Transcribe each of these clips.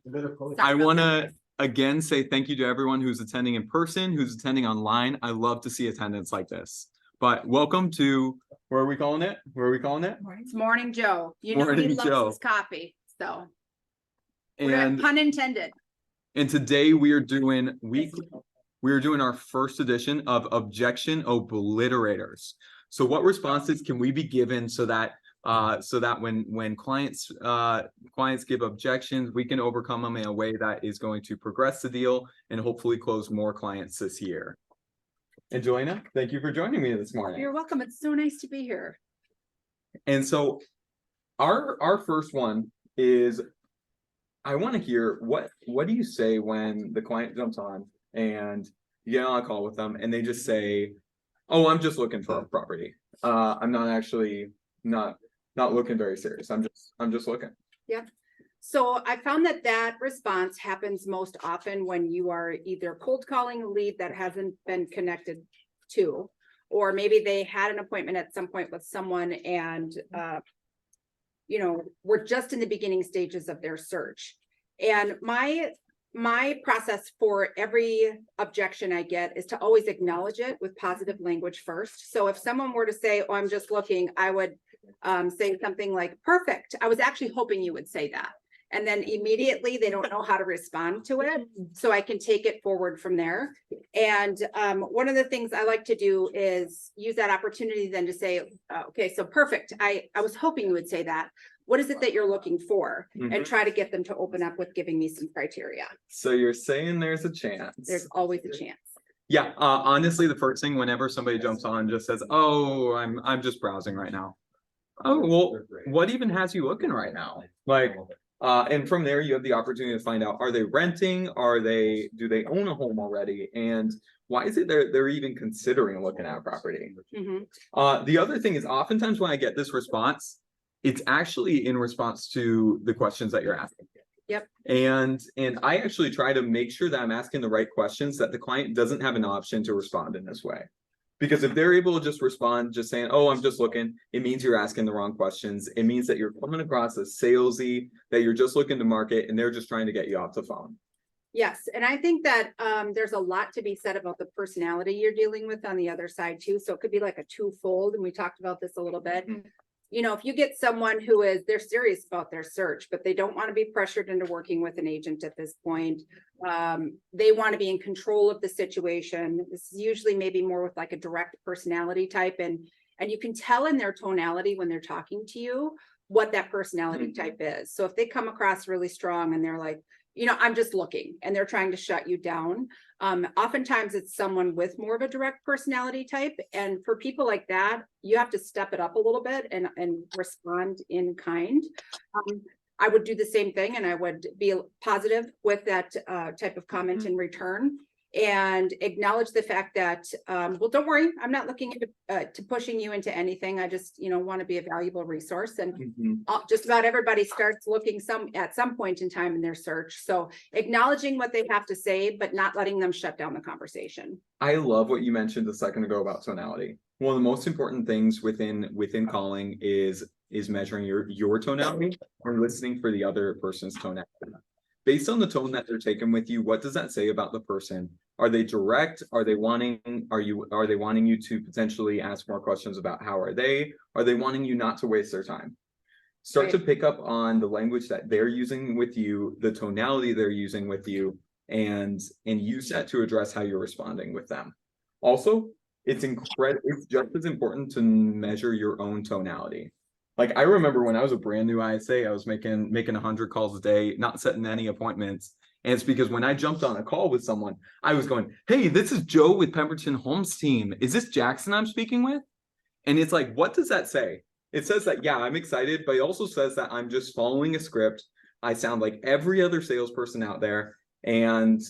I want to again say thank you to everyone who's attending in person, who's attending online. I love to see attendance like this. But welcome to, where are we calling it? Where are we calling it? It's Morning Joe. You know Morning he loves Joe. his coffee, so And pun intended. And today we are doing our first edition of Objection Obliterators. So what responses can we be given so that when clients give objections, we can overcome them in a way that is going to progress the deal and hopefully close more clients this year. And Jilayna, thank you for joining me this morning. You're welcome. It's so nice to be here. And so our first one is, I want to hear what do you say when the client jumps on and you get on a call with them and they just say, "Oh, I'm just looking for a property. I'm not actually not looking very serious. I'm just looking." Yeah. So I found that response happens most often when you are either cold calling a lead that hasn't been connected to, or maybe they had an appointment at some point with someone and we're just in the beginning stages of their search. And my process for every objection I get is to always acknowledge it with positive language first. So if someone were to say, "Oh, I'm just looking," I would say something like, "Perfect. I was actually hoping you would say that." And then immediately they don't know how to respond to it. So I can take it forward from there. And one of the things I like to do is use that opportunity then to say, "Okay, so perfect. I was hoping you would say that. What is it that you're looking for?" And try to get them to open up with giving me some criteria. So you're saying there's a chance. There's always a chance. Yeah, honestly, the first thing whenever somebody jumps on and just says, "Oh, I'm just browsing right now." Oh, well, what even has you looking right now? Like, and from there you have the opportunity to find out, are they renting? Do they own a home already? And why is it they're even considering looking at a property? The other thing is, oftentimes when I get this response, it's actually in response to the questions that you're asking. Yep. And I actually try to make sure that I'm asking the right questions, that the client doesn't have an option to respond in this way. Because if they're able to just respond, just saying, "Oh, I'm just looking," it means you're asking the wrong questions. It means that you're coming across as salesy, that you're just looking to market, and they're just trying to get you off the phone. Yes, and I think that there's a lot to be said about the personality you're dealing with on the other side too. So it could be like a twofold, and we talked about this a little bit. If you get someone they're serious about their search, but they don't want to be pressured into working with an agent at this point. They want to be in control of the situation. This is usually maybe more with like a direct personality type, and you can tell in their tonality when they're talking to you what that personality type is. So if they come across really strong and they're like, "I'm just looking," and they're trying to shut you down. Oftentimes it's someone with more of a direct personality type. And for people like that, you have to step it up a little bit and respond in kind. I would do the same thing, and I would be positive with that type of comment in return, and acknowledge the fact that, well, don't worry, I'm not looking to pushing you into anything. I just, want to be a valuable resource. And just about everybody starts looking at some point in time in their search. So acknowledging what they have to say, but not letting them shut down the conversation. I love what you mentioned a second ago about tonality. One of the most important things within calling is measuring your tonality or listening for the other person's tonality. Based on the tone that they're taking with you, what does that say about the person? Are they direct? Are they wanting you to potentially ask more questions about how are they? Are they wanting you not to waste their time? Start to pick up on the language that they're using with you, the tonality they're using with you, and use that to address how you're responding with them. Also, it's just as important to measure your own tonality. Like, I remember when I was a brand new ISA, I was making 100 calls a day, not setting any appointments. And it's because when I jumped on a call with someone, I was going, "Hey, this is Joe with Pemberton Homes team. Is this Jackson I'm speaking with?" And it's like, what does that say? It says that, yeah, I'm excited, but it also says that I'm just following a script. I sound like every other salesperson out there, and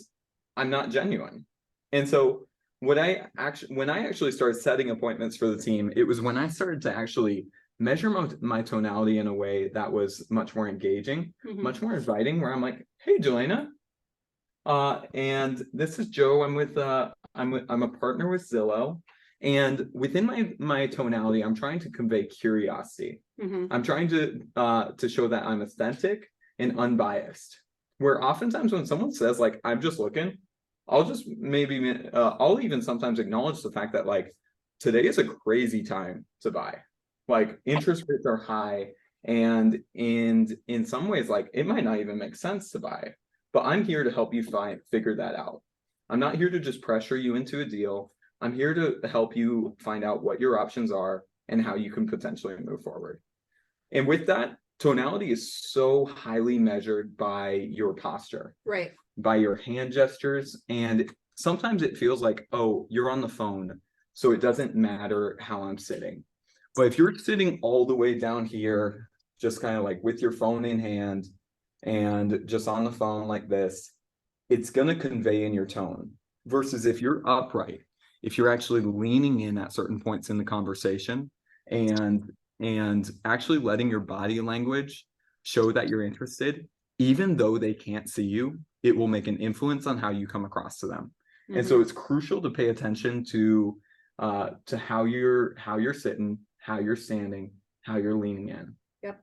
I'm not genuine. And so when I actually started setting appointments for the team, it was when I started to actually measure my tonality in a way that was much more engaging, much more inviting, where I'm like, "Hey, Jilayna, and this is Joe. I'm a partner with Zillow, and within my tonality, I'm trying to convey curiosity. I'm trying to show that I'm authentic and unbiased. Where oftentimes when someone says like, I'm just looking, I'll just maybe, I'll even sometimes acknowledge the fact that like, today is a crazy time to buy. Like interest rates are high, and in some ways, like it might not even make sense to buy, but I'm here to help you figure that out. I'm not here to just pressure you into a deal. I'm here to help you find out what your options are and how you can potentially move forward. And with that, tonality is so highly measured by your posture, Right. by your hand gestures. And sometimes it feels like, oh, you're on the phone, so it doesn't matter how I'm sitting. But if you're sitting all the way down here, just kind of like with your phone in hand and just on the phone like this, it's going to convey in your tone. Versus if you're upright, if you're actually leaning in at certain points in the conversation and actually letting your body language show that you're interested, even though they can't see you, it will make an influence on how you come across to them. Mm-hmm. And so it's crucial to pay attention to how you're sitting, how you're standing, how you're leaning in. Yep.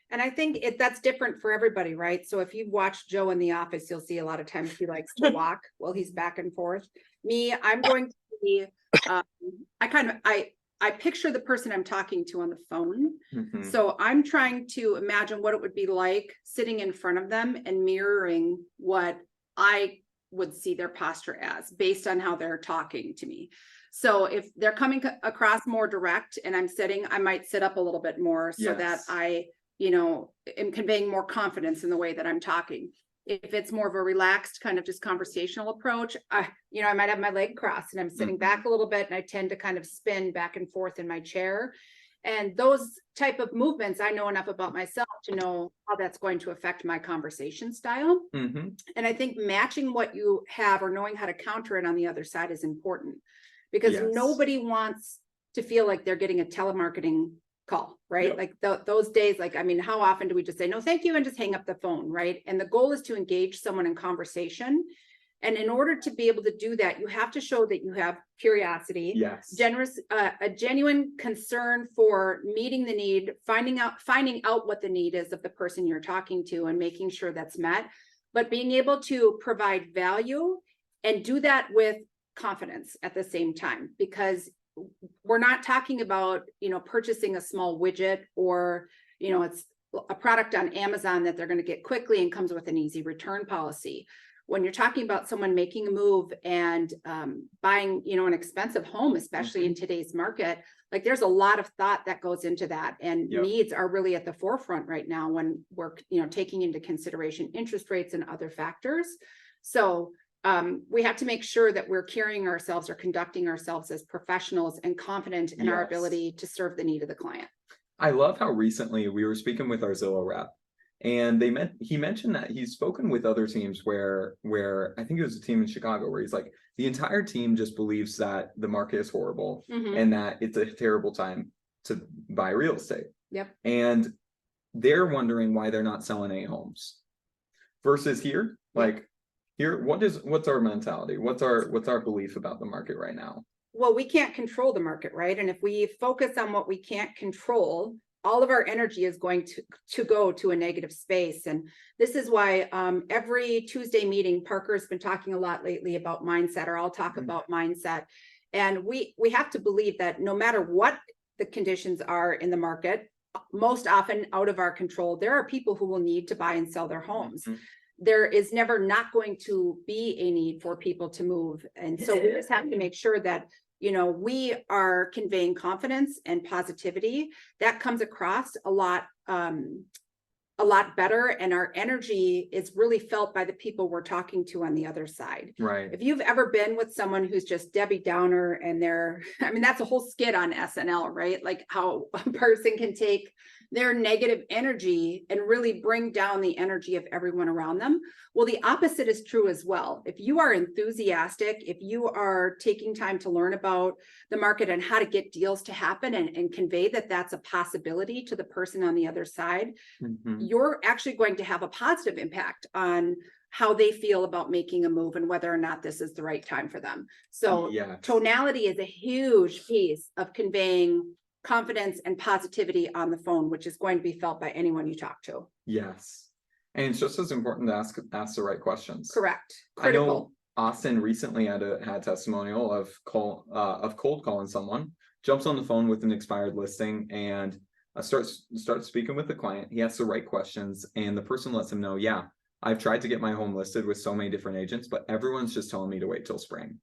And I think that's different for everybody, right? So if you've watched Joe in the office, you'll see a lot of times he likes to walk while he's back and forth. Me, I'm going to be, I picture the person I'm talking to on the phone. Mm-hmm. So I'm trying to imagine what it would be like sitting in front of them and mirroring what I would see their posture as based on how they're talking to me. So if they're coming across more direct and I'm sitting, I might sit up a little bit more so that I, am conveying more confidence in the way that I'm talking. If it's more of a relaxed kind of just conversational approach, I might have my leg crossed and I'm sitting back a little bit and I tend to kind of spin back and forth in my chair. And those type of movements, I know enough about myself to know how that's going to affect my conversation style. Mm-hmm. And I think matching what you have or knowing how to counter it on the other side is important, because nobody wants to feel like they're getting a telemarketing call, right? Yep. Like those days, like, I mean, how often do we just say, no, thank you, and just hang up the phone, right? And the goal is to engage someone in conversation. And in order to be able to do that, you have to show that you have curiosity, a genuine concern for meeting the need, finding out what the need is of the person you're talking to and making sure that's met, but being able to provide value and do that with confidence at the same time, because we're not talking about, purchasing a small widget or, it's a product on Amazon that they're going to get quickly and comes with an easy return policy. When you're talking about someone making a move and buying, an expensive home, especially in today's market, like there's a lot of thought that goes into that, and needs are really at the forefront right now when we're, taking into consideration interest rates and other factors. So we have to make sure that we're carrying ourselves or conducting ourselves as professionals and confident in our ability to serve the need of the client. I love how recently we were speaking with our Zillow rep, and he mentioned that he's spoken with other teams where I think it was a team in Chicago where he's like, the entire team just believes that the market is horrible and that it's a terrible time to buy real estate. Yep. And they're wondering why they're not selling any homes. Versus here, like here, what's our mentality? What's our belief about the market right now? Well, we can't control the market, right? And if we focus on what we can't control, all of our energy is going to go to a negative space. And this is why every Tuesday meeting, Parker's been talking a lot lately about mindset, or I'll talk about mindset. And we have to believe that no matter what the conditions are in the market, most often out of our control, there are people who will need to buy and sell their homes. There is never not going to be a need for people to move. And so we just have to make sure that, we are conveying confidence and positivity that comes across a lot better. And our energy is really felt by the people we're talking to on the other side. Right. If you've ever been with someone who's just Debbie Downer and that's a whole skit on SNL, right? Like how a person can take their negative energy and really bring down the energy of everyone around them. Well, the opposite is true as well. If you are enthusiastic, if you are taking time to learn about the market and how to get deals to happen and convey that that's a possibility to the person on the other side, you're actually going to have a positive impact on how they feel about making a move and whether or not this is the right time for them. So tonality is a huge piece of conveying confidence and positivity on the phone, which is going to be felt by anyone you talk to. Yes. And it's just as important to ask the right questions. Correct. I know Critical. Austin recently had testimonial of cold calling someone, jumps on the phone with an expired listing and starts speaking with the client. He asks the right questions and the person lets him know, yeah, I've tried to get my home listed with so many different agents, but everyone's just telling me to wait till spring.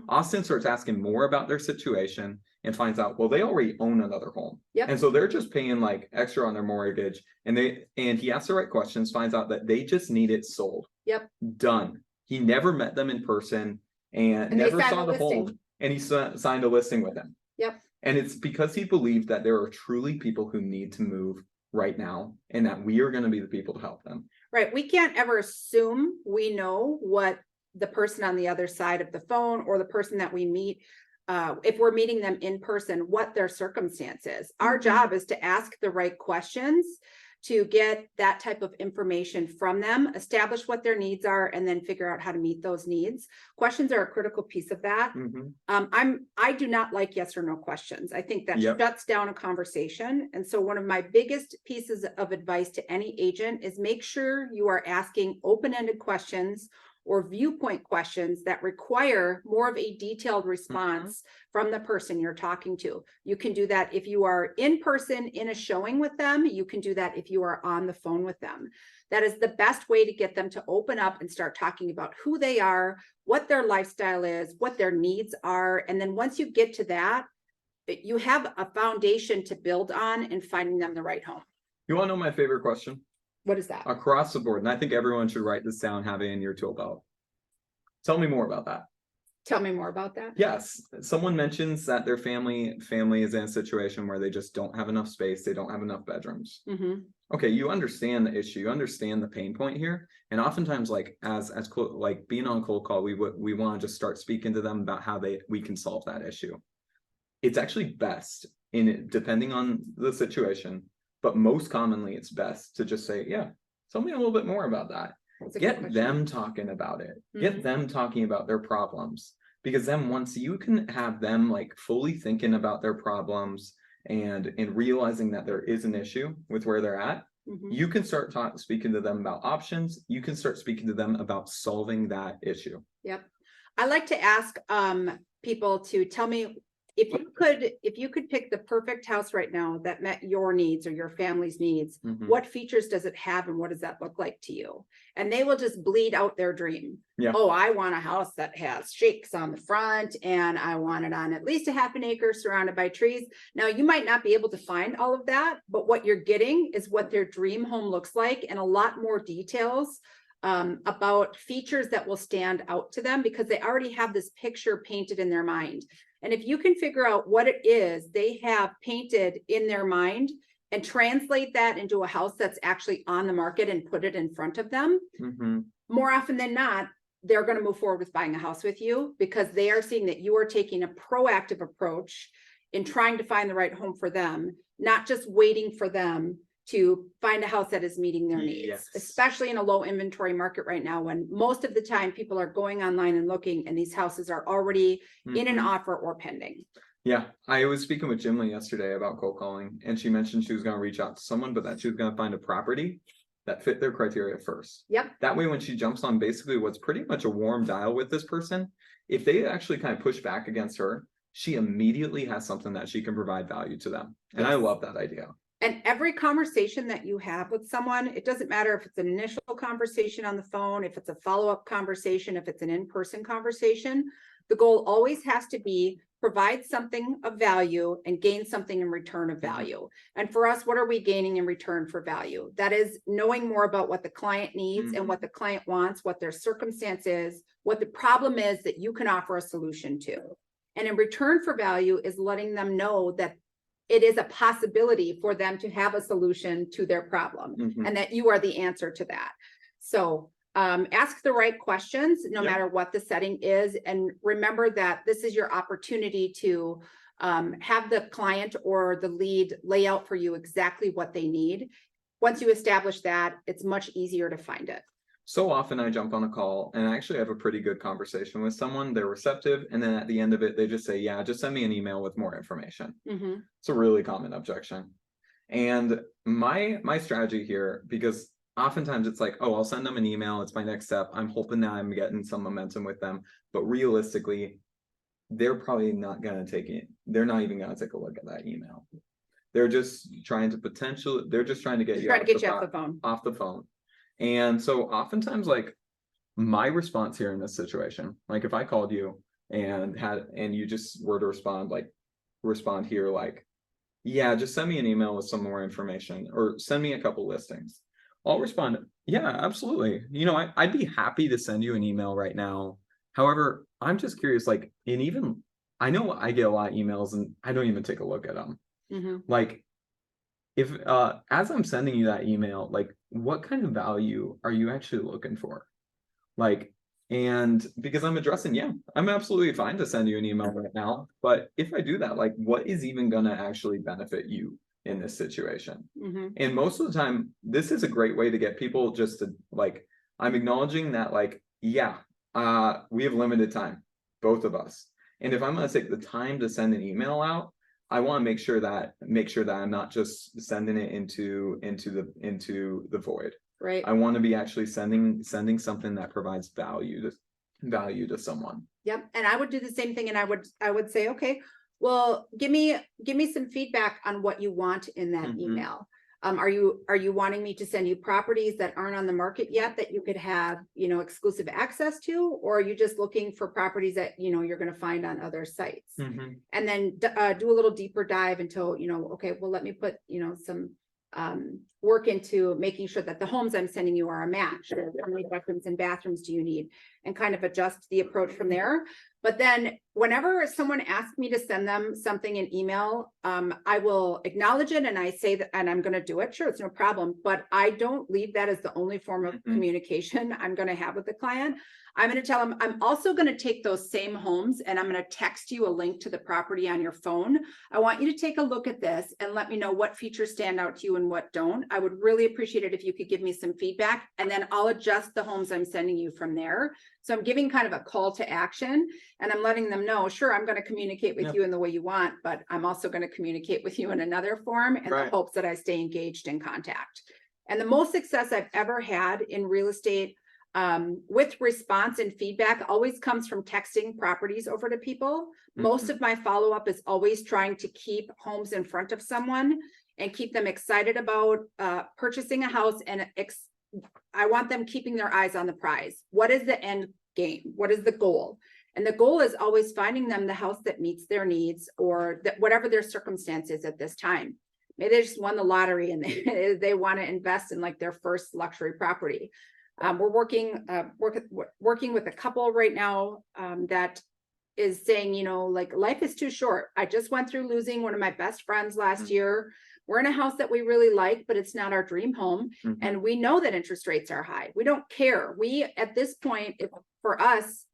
Austin starts asking more about their situation and finds out, well, they already own another home. Yep. And so they're just paying like extra on their mortgage. And he asks the right questions, finds out that they just need it sold. Yep. Done. He never met them in person and never saw the home. And he signed a listing with them. Yep. And it's because he believed that there are truly people who need to move right now and that we are going to be the people to help them. Right. We can't ever assume we know what the person on the other side of the phone or the person that we meet, if we're meeting them in person, what their circumstance is. Our job is to ask the right questions, to get that type of information from them, establish what their needs are, and then figure out how to meet those needs. Questions are a critical piece of that. I do not like yes or no questions. I think that shuts down a conversation. And so one of my biggest pieces of advice to any agent is make sure you are asking open-ended questions or viewpoint questions that require more of a detailed response from the person you're talking to. You can do that if you are in person in a showing with them. You can do that if you are on the phone with them. That is the best way to get them to open up and start talking about who they are, what their lifestyle is, what their needs are. And then once you get to that, you have a foundation to build on in finding them the right home. You want to know my favorite question? What is that? Across the board, and I think everyone should write this down, have it in your tool belt. Tell me more about that. Tell me more about that. Yes, someone mentions that their family is in a situation where they just don't have enough space, they don't have enough bedrooms. Okay, you understand the issue, you understand the pain point here, and oftentimes, like like being on a cold call, we want to just start speaking to them about how we can solve that issue. It's actually best depending on the situation. But most commonly, it's best to just say, yeah, tell me a little bit more about that. Get them talking about it. Get them talking about their problems. Because then once you can have them like fully thinking about their problems and realizing that there is an issue with where they're at, you can start speaking to them about options. You can start speaking to them about solving that issue. Yep. I like to ask people to tell me, if you could pick the perfect house right now that met your needs or your family's needs, what features does it have and what does that look like to you? And they will just bleed out their dream. Oh, I want a house that has shakes on the front and I want it on at least a half an acre surrounded by trees. Now you might not be able to find all of that, but what you're getting is what their dream home looks like and a lot more details about features that will stand out to them because they already have this picture painted in their mind. And if you can figure out what it is they have painted in their mind and translate that into a house that's actually on the market and put it in front of them, more often than not, they're going to move forward with buying a house with you because they are seeing that you are taking a proactive approach in trying to find the right home for them, not just waiting for them to find a house that is meeting their needs, especially in a low inventory market right now, when most of the time people are going online and looking and these houses are already in an offer or pending. Yeah, I was speaking with Jilayna yesterday about cold calling, and she mentioned she was going to reach out to someone, but that she was going to find a property that fit their criteria first. That way, when she jumps on basically what's pretty much a warm dial with this person, if they actually kind of push back against her, she immediately has something that she can provide value to them. And I love that idea. And every conversation that you have with someone, it doesn't matter if it's an initial conversation on the phone, if it's a follow-up conversation, if it's an in-person conversation, the goal always has to be provide something of value and gain something in return of value. And for us, what are we gaining in return for value? That is knowing more about what the client needs and what the client wants, what their circumstance is, what the problem is that you can offer a solution to. And in return for value is letting them know that it is a possibility for them to have a solution to their problem and that you are the answer to that. So ask the right questions, no matter what the setting is. And remember that this is your opportunity to have the client or the lead lay out for you exactly what they need. Once you establish that, it's much easier to find it. So often I jump on a call and I actually have a pretty good conversation with someone. They're receptive. And then at the end of it, they just say, yeah, just send me an email with more information. It's a really common objection. And my strategy here, because oftentimes it's like, oh, I'll send them an email. It's my next step. I'm hoping that I'm getting some momentum with them. But realistically, they're probably not going to take it. They're not even going to take a look at that email. They're just trying to they're just trying to get you Trying to get you off the phone. Off the phone. And so oftentimes, like, my response here in this situation, like if I called you and you just were to respond here, like, yeah, just send me an email with some more information or send me a couple listings. I'll respond, yeah, absolutely. You know, I'd be happy to send you an email right now. However, I'm just curious, like, and even I know I get a lot of emails and I don't even take a look at them. Like, if as I'm sending you that email, like, what kind of value are you actually looking for? Like, and because I'm addressing, yeah, I'm absolutely fine to send you an email right now. But if I do that, like, what is even gonna actually benefit you in this situation? And most of the time, this is a great way to get people just to, like, I'm acknowledging that, like, yeah, we have limited time, both of us. And if I'm gonna take the time to send an email out, I want to make sure that I'm not just sending it into the void. Right. I want to be actually sending something that provides value to someone. Yep. And I would do the same thing. And I would say, okay, well, give me some feedback on what you want in that email. Are you wanting me to send you properties that aren't on the market yet that you could have, you know, exclusive access to, or are you just looking for properties that, you know, you're going to find on other sites? And then do a little deeper dive until, you know, okay, well, let me put, you know, some work into making sure that the homes I'm sending you are a match. How many bedrooms and bathrooms do you need? And kind of adjust the approach from there. But then whenever someone asks me to send them something in email, I will acknowledge it and I say that, and I'm going to do it. Sure, it's no problem. But I don't leave that as the only form of communication I'm going to have with the client. I'm going to tell them I'm also going to take those same homes and I'm going to text you a link to the property on your phone. I want you to take a look at this and let me know what features stand out to you and what don't. I would really appreciate it if you could give me some feedback, and then I'll adjust the homes I'm sending you from there. So I'm giving kind of a call to action, and I'm letting them know, sure, I'm going to communicate with you in the way you want, but I'm also going to communicate with you in another form in the hopes that I stay engaged in contact. And the most success I've ever had in real estate with response and feedback always comes from texting properties over to people. Most of my follow-up is always trying to keep homes in front of someone and keep them excited about purchasing a house. And I want them keeping their eyes on the prize. What is the end game? What is the goal? And the goal is always finding them the house that meets their needs, or that whatever their circumstances at this time. Maybe they just won the lottery and they want to invest in like their first luxury property. We're working with a couple right now that is saying, you know, like, life is too short. I just went through losing one of my best friends last year. We're in a house that we really like, but it's not our dream home. And we know that interest rates are high. We don't care. At this point, for us,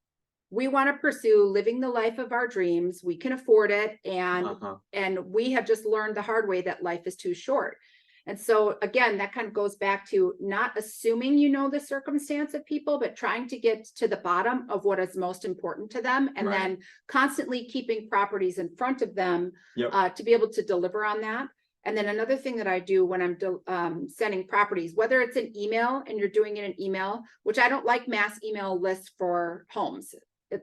we want to pursue living the life of our dreams. We can afford it. And we have just learned the hard way that life is too short. And so again, that kind of goes back to not assuming you know the circumstance of people, but trying to get to the bottom of what is most important to them, and then constantly keeping properties in front of them to be able to deliver on that. And then another thing that I do when I'm sending properties, whether it's an email and you're doing it in email, which I don't like mass email lists for homes.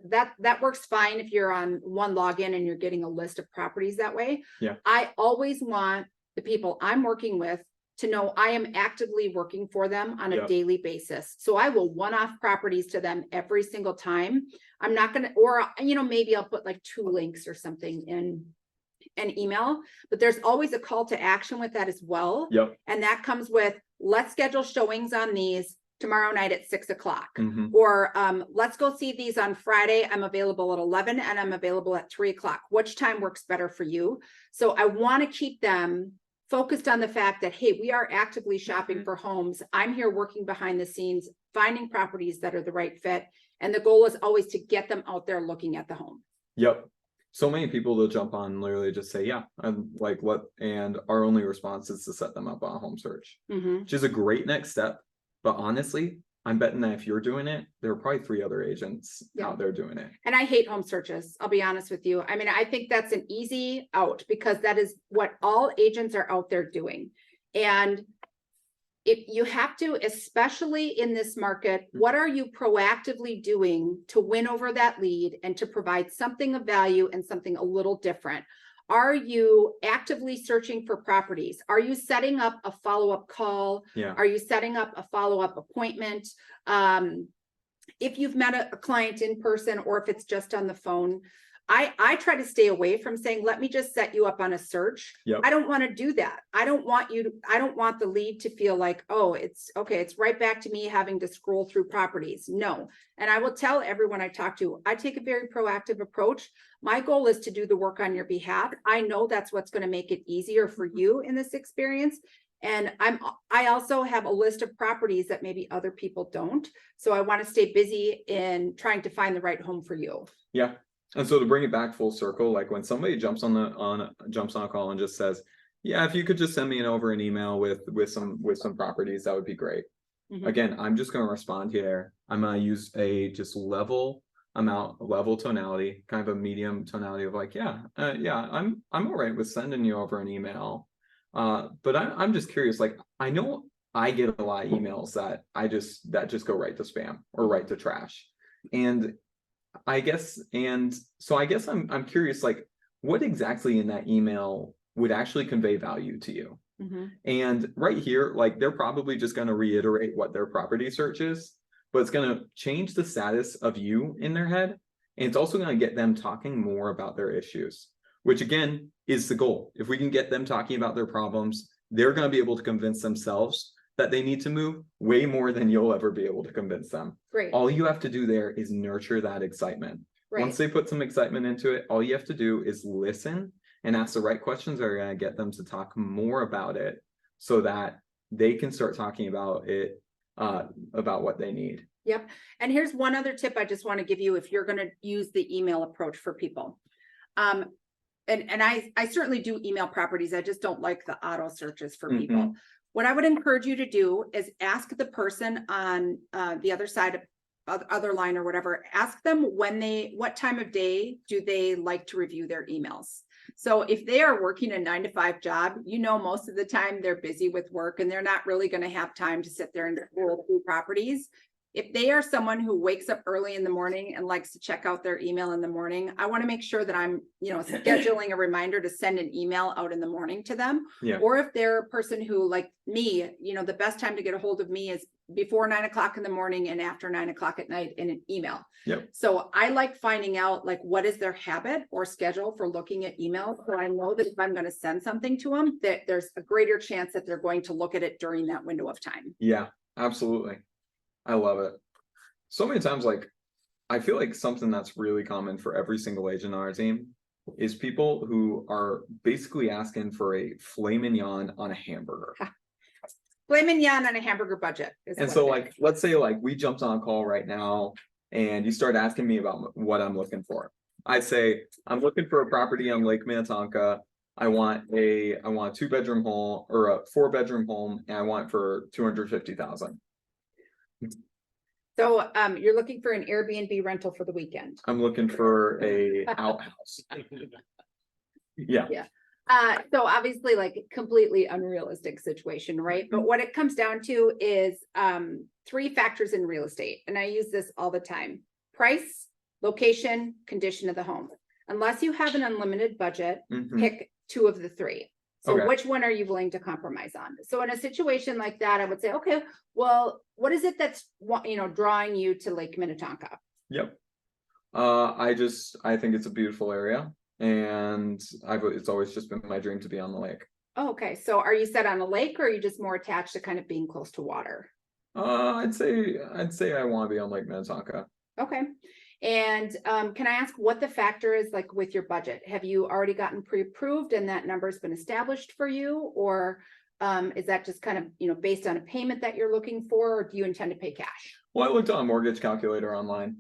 That works fine if you're on one login and you're getting a list of properties that way. I always want the people I'm working with to know I am actively working for them on a daily basis. So I will one-off properties to them every single time. I'm not going to, or, you know, maybe I'll put like 2 links or something in an email, but there's always a call to action with that as well. And that comes with, let's schedule showings on these tomorrow night at 6 o'clock, or let's go see these on Friday. I'm available at 11 and I'm available at 3 o'clock. Which time works better for you? So I want to keep them focused on the fact that, hey, we are actively shopping for homes. I'm here working behind the scenes, finding properties that are the right fit. And the goal is always to get them out there looking at the home. So many people will jump on and literally just say, yeah, I'm like, what? And our only response is to set them up on a home search, which is a great next step. But honestly, I'm betting that if you're doing it, there are probably 3 other agents out there doing it. And I hate home searches. I'll be honest with you. I mean, I think that's an easy out because that is what all agents are out there doing. And if you have to, especially in this market, what are you proactively doing to win over that lead and to provide something of value and something a little different? Are you actively searching for properties? Are you setting up a follow-up call? Yeah. Are you setting up a follow-up appointment? If you've met a client in person or if it's just on the phone, I try to stay away from saying, let me just set you up on a search. Yep. I don't want to do that. I don't want the lead to feel like, oh, it's okay, it's right back to me having to scroll through properties. No. And I will tell everyone I talk to, I take a very proactive approach. My goal is to do the work on your behalf. I know that's what's going to make it easier for you in this experience. And I also have a list of properties that maybe other people don't. So I want to stay busy in trying to find the right home for you. Yeah. And so to bring it back full circle, like when somebody jumps on a call and just says, yeah, if you could just send me over an email with some properties, that would be great. Mhm. Again, I'm just going to respond here. I'm going to use a just level tonality, kind of a medium tonality of like, yeah, I'm all right with sending you over an email. But I'm just curious, like, I know I get a lot of emails that just go right to spam or right to trash. And I guess I'm curious, like, what exactly in that email would actually convey value to you? Mm-hmm. And right here, like, they're probably just going to reiterate what their property search is, but it's going to change the status of you in their head. And it's also going to get them talking more about their issues, which again is the goal. If we can get them talking about their problems, they're going to be able to convince themselves that they need to move way more than you'll ever be able to convince them. Great. All you have to do there is nurture that excitement. Right. Once they put some excitement into it, all you have to do is listen and ask the right questions that are going to get them to talk more about it so that they can start talking about it, about what they need. Yep. And here's one other tip I just want to give you if you're going to use the email approach for people. And I certainly do email properties. I just don't like the auto searches for people. What I would encourage you to do is ask the person on the other side of other line or whatever, ask them what time of day do they like to review their emails. So if they are working a 9-to-5 job, most of the time they're busy with work and they're not really going to have time to sit there and scroll through properties. If they are someone who wakes up early in the morning and likes to check out their email in the morning, I want to make sure that I'm, scheduling a reminder to send an email out in the morning to them. Yeah. Or if they're a person who, like me, the best time to get a hold of me is before 9 o'clock in the morning and after 9 o'clock at night in an email. Yep. So I like finding out like what is their habit or schedule for looking at email. So I know that if I'm going to send something to them, that there's a greater chance that they're going to look at it during that window of time. Yeah, absolutely. I love it. So many times, like, I feel like something that's really common for every single agent on our team is people who are basically asking for a filet mignon on a hamburger. Filet mignon on a hamburger budget. And so, like, let's say like we jumped on a call right now and you start asking me about what I'm looking for. I say, I'm looking for a property on Lake Minnetonka. I want a 2-bedroom home or a 4-bedroom home, and I want it for $250,000. So you're looking for an Airbnb rental for the weekend. I'm looking for a outhouse. Yeah. Yeah. So obviously like a completely unrealistic situation, right? But what it comes down to is 3 factors in real estate. And I use this all the time: price, location, condition of the home. Unless you have an unlimited budget, pick 2 of the 3. So which one are you willing to compromise on? So in a situation like that, I would say, okay, well, what is it that's, drawing you to Lake Minnetonka? Yep. I think it's a beautiful area, and it's always just been my dream to be on the lake. Oh, okay. So are you set on a lake, or are you just more attached to kind of being close to water? I'd say I want to be on Lake Minnetonka. Okay. And can I ask what the factor is like with your budget? Have you already gotten pre-approved and that number's been established for you? Or is that just kind of, based on a payment that you're looking for, or do you intend to pay cash? Well, I looked on a mortgage calculator online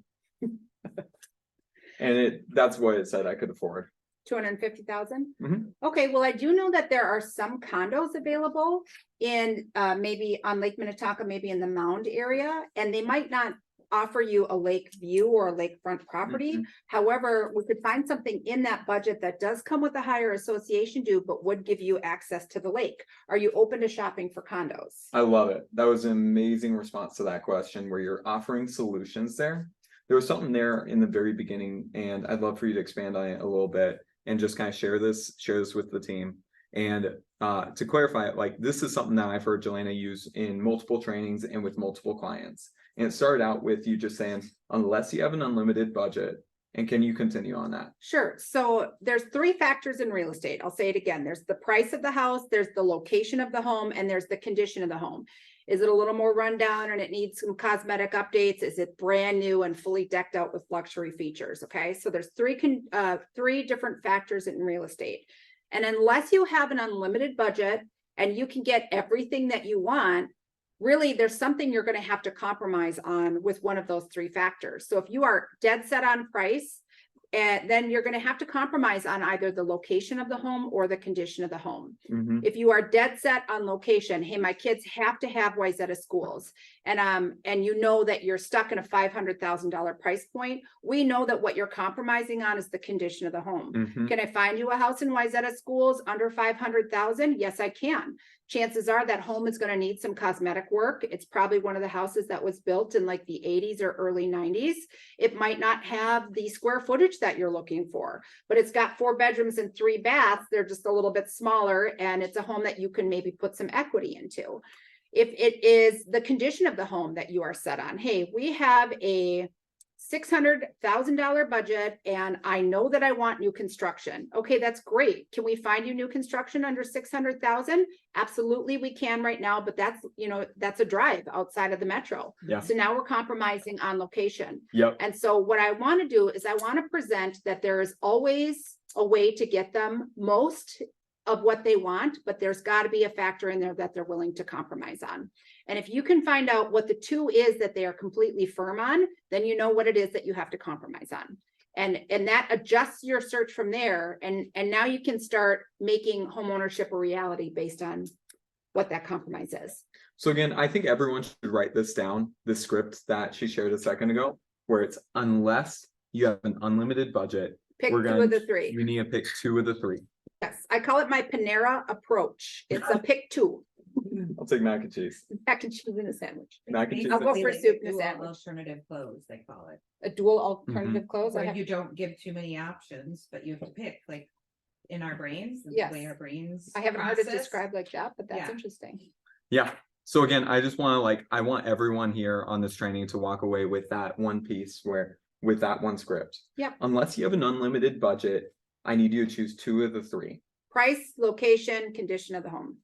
and that's what it said I could afford. 250,000. Mm-hmm. Okay. Well, I do know that there are some condos available in maybe on Lake Minnetonka, maybe in the Mound area, and they might not offer you a lake view or a lakefront property. Mhm. However, we could find something in that budget that does come with a higher association due, but would give you access to the lake. Are you open to shopping for condos? I love it. That was an amazing response to that question where you're offering solutions there. There was something there in the very beginning, and I'd love for you to expand on it a little bit and just kind of share this with the team. And to clarify it, like this is something that I've heard Jilayna use in multiple trainings and with multiple clients. And it started out with you just saying, unless you have an unlimited budget, and can you continue on that? Sure. So there's 3 factors in real estate. I'll say it again. There's the price of the house, there's the location of the home, and there's the condition of the home. Is it a little more rundown and it needs some cosmetic updates? Is it brand new and fully decked out with luxury features? Okay, so there's 3 different factors in real estate. And unless you have an unlimited budget and you can get everything that you want, really there's something you're going to have to compromise on with one of those 3 factors. So if you are dead set on price, and then you're going to have to compromise on either the location of the home or the condition of the home. Mhm. If you are dead set on location, hey, my kids have to have Wayzata schools, and you know that you're stuck in a $500,000 price point, we know that what you're compromising on is the condition of the home. Mhm. Can I find you a house in Wayzata schools under 500,000? Yes, I can. Chances are that home is going to need some cosmetic work. It's probably one of the houses that was built in like the 80s or early 90s. It might not have the square footage that you're looking for, but it's got 4 bedrooms and 3 baths. They're just a little bit smaller, and it's a home that you can maybe put some equity into. If it is the condition of the home that you are set on, hey, we have a $600,000 budget and I know that I want new construction. Okay, that's great. Can we find you new construction under 600,000? Absolutely, we can right now, but that's a drive outside of the metro. Yeah. So now we're compromising on location. Yep. And so what I want to do is I want to present that there is always a way to get them most of what they want, but there's got to be a factor in there that they're willing to compromise on. And if you can find out what the 2 is that they are completely firm on, then you know what it is that you have to compromise on. And that adjusts your search from there. And now you can start making homeownership a reality based on what that compromise is. So again, I think everyone should write this down, the script that she shared a second ago, where it's unless you have an unlimited budget, Pick we're 2 gonna- of the 3. you need to pick 2 of the 3. Yes, I call it my Panera approach. It's a pick 2. I'll take mac and cheese. Mac and cheese in a sandwich. Mac and cheese. I'll go for Basically, soup and a dual sandwich. Alternative clothes, they call it. A dual alternative clothes. I Where have- you don't give too many options, but you have to pick, like, in our brains, the Yes. way our brains. I haven't heard it process. described like that, but that's Yeah. interesting. Yeah. So again, I just want to I want everyone here on this training to walk away with that one piece with that one script. Yep. Unless you have an unlimited budget, I need you to choose 2 of the 3. Price, location, condition of the home.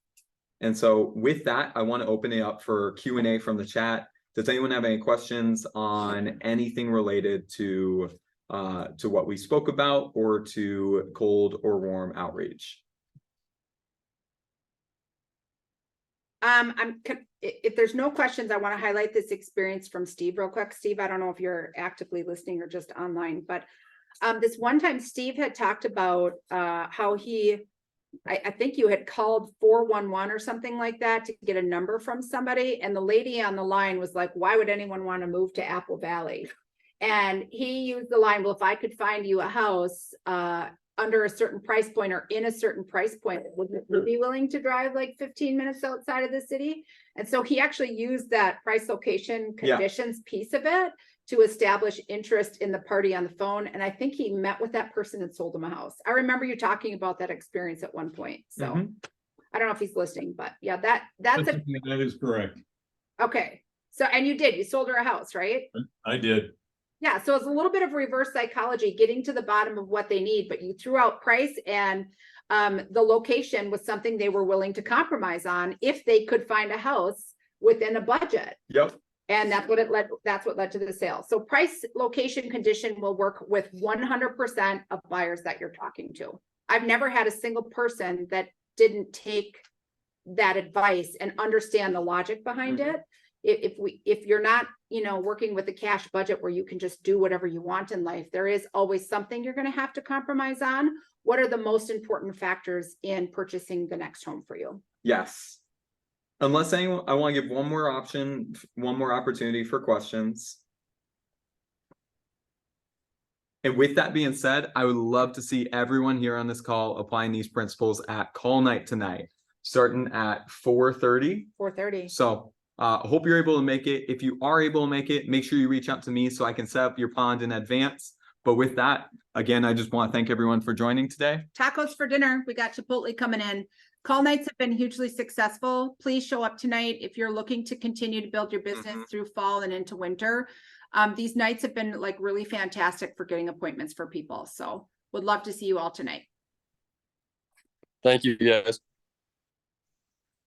And so with that, I want to open it up for Q&A from the chat. Does anyone have any questions on anything related to what we spoke about or to cold or warm outreach? If there's no questions, I want to highlight this experience from Steve real quick. Steve, I don't know if you're actively listening or just online, but this one time Steve had talked about how I think you had called 411 or something like that to get a number from somebody. And the lady on the line was like, why would anyone want to move to Apple Valley? And he used the line, well, if I could find you a house under a certain price point or in a certain price point, would you be willing to drive like 15 minutes outside of the city? And so he actually used that price, location, conditions piece of it to establish interest in the party on the phone. And I think he met with that person and sold him a house. I remember you talking about that experience at one point. So I don't know if he's listening, but yeah, that is correct. okay. So, and you sold her a house, right? I did. Yeah, so it's a little bit of reverse psychology, getting to the bottom of what they need, but you threw out price and the location was something they were willing to compromise on if they could find a house within a budget. Yep. And that's what led to the sale. So price, location, condition will work with 100% of buyers that you're talking to. I've never had a single person that didn't take that advice and understand the logic behind it. If you're not, working with a cash budget where you can just do whatever you want in life, there is always something you're going to have to compromise on. What are the most important factors in purchasing the next home for you? Yes. Unless anyone, I want to give one more opportunity for questions. And with that being said, I would love to see everyone here on this call applying these principles at call night tonight, starting at 4:30. 4:30. So I hope you're able to make it. If you are able to make it, make sure you reach out to me so I can set up your pond in advance. But with that, again, I just want to thank everyone for joining today. Tacos for dinner. We got Chipotle coming in. Call nights have been hugely successful. Please show up tonight if you're looking to continue to build your business through fall and into winter. These nights have been like really fantastic for getting appointments for people. So would love to see you all tonight. Thank you, guys.